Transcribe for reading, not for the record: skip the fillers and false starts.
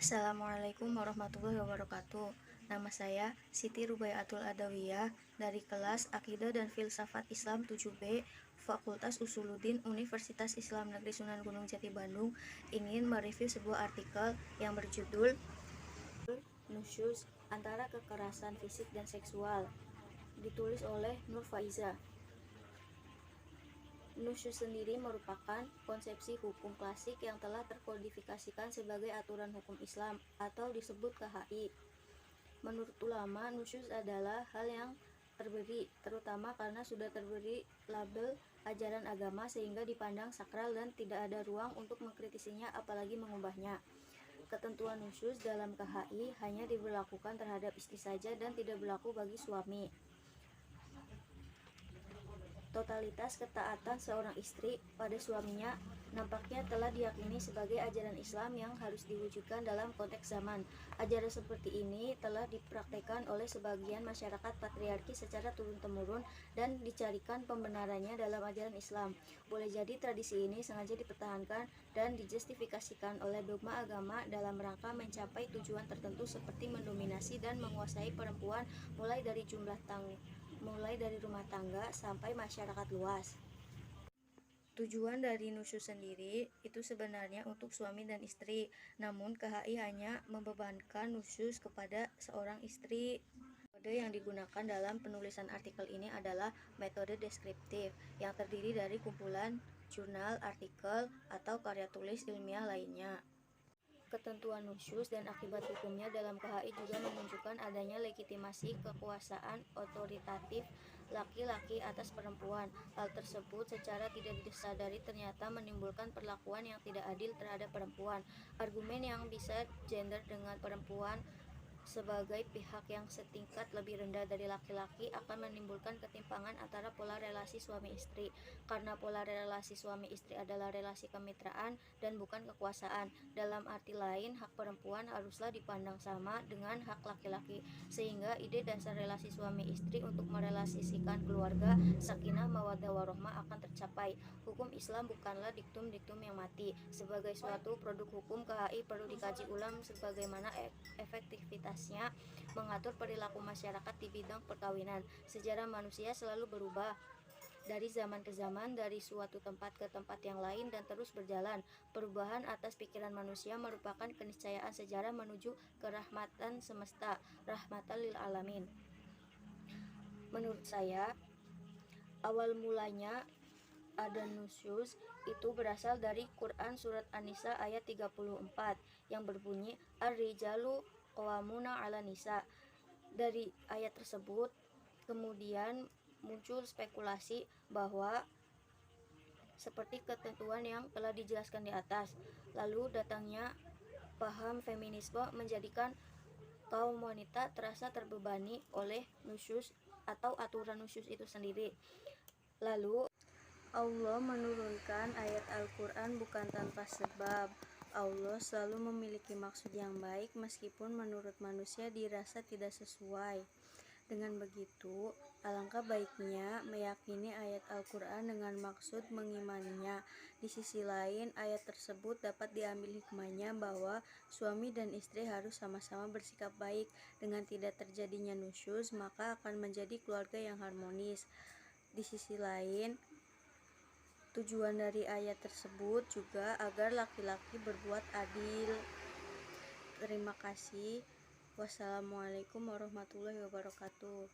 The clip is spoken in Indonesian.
Assalamualaikum warahmatullahi wabarakatuh. Nama saya Siti Rubaiatul Adawiyah dari kelas Akidah dan Filsafat Islam 7B, Fakultas Usuluddin Universitas Islam Negeri Sunan Gunung Jati Bandung, ingin mereview sebuah artikel yang berjudul Nusyuz antara kekerasan fisik dan seksual, ditulis oleh Nur Faiza. Nusyuz sendiri merupakan konsepsi hukum klasik yang telah terkodifikasikan sebagai aturan hukum Islam atau disebut KHI. Menurut ulama, nusyuz adalah hal yang terberi, terutama karena sudah terberi label ajaran agama sehingga dipandang sakral dan tidak ada ruang untuk mengkritisinya apalagi mengubahnya. Ketentuan nusyuz dalam KHI hanya diberlakukan terhadap istri saja dan tidak berlaku bagi suami. Totalitas ketaatan seorang istri pada suaminya nampaknya telah diyakini sebagai ajaran Islam yang harus diwujudkan dalam konteks zaman. Ajaran seperti ini telah dipraktekkan oleh sebagian masyarakat patriarki secara turun-temurun dan dicarikan pembenarannya dalam ajaran Islam. Boleh jadi tradisi ini sengaja dipertahankan dan dijustifikasikan oleh dogma agama dalam rangka mencapai tujuan tertentu seperti mendominasi dan menguasai perempuan mulai dari rumah tangga sampai masyarakat luas. Tujuan dari nusyuz sendiri itu sebenarnya untuk suami dan istri, namun KHI hanya membebankan nusyuz kepada seorang istri. Metode yang digunakan dalam penulisan artikel ini adalah metode deskriptif yang terdiri dari kumpulan jurnal, artikel, atau karya tulis ilmiah lainnya. Ketentuan nusyuz dan akibat hukumnya dalam KHI juga menunjukkan adanya legitimasi kekuasaan otoritatif laki-laki atas perempuan. Hal tersebut secara tidak disadari ternyata menimbulkan perlakuan yang tidak adil terhadap perempuan. Argumen yang bisa gender dengan perempuan sebagai pihak yang setingkat lebih rendah dari laki-laki akan menimbulkan ketimpangan antara pola relasi suami istri, karena pola relasi suami istri adalah relasi kemitraan dan bukan kekuasaan. Dalam arti lain, hak perempuan haruslah dipandang sama dengan hak laki-laki, sehingga ide dasar relasi suami istri untuk merelasisikan keluarga sakinah mawaddah warahmah akan tercapai. Hukum Islam bukanlah diktum-diktum yang mati. Sebagai suatu produk hukum, KHI perlu dikaji ulang sebagaimana efektivitas mengatur perilaku masyarakat di bidang perkawinan. Sejarah manusia selalu berubah dari zaman ke zaman, dari suatu tempat ke tempat yang lain, dan terus berjalan. Perubahan atas pikiran manusia merupakan keniscayaan sejarah menuju kerahmatan semesta, rahmatan lil alamin. Menurut saya, awal mulanya ada nusyuz itu berasal dari Quran surat An-Nisa ayat 34 yang berbunyi ar-rijalu qawwamuna 'alan nisa. Dari ayat tersebut kemudian muncul spekulasi bahwa seperti ketentuan yang telah dijelaskan di atas, lalu datangnya paham feminisme menjadikan kaum wanita terasa terbebani oleh nusyuz atau aturan nusyuz itu sendiri. Lalu Allah menurunkan ayat Al-Quran bukan tanpa sebab. Allah selalu memiliki maksud yang baik meskipun menurut manusia dirasa tidak sesuai. Dengan begitu, alangkah baiknya meyakini ayat Al-Quran dengan maksud mengimaninya. Di sisi lain, ayat tersebut dapat diambil hikmahnya bahwa suami dan istri harus sama-sama bersikap baik. Dengan tidak terjadinya nusyuz, maka akan menjadi keluarga yang harmonis. Di sisi lain, tujuan dari ayat tersebut juga agar laki-laki berbuat adil. Terima kasih. Wassalamualaikum warahmatullahi wabarakatuh.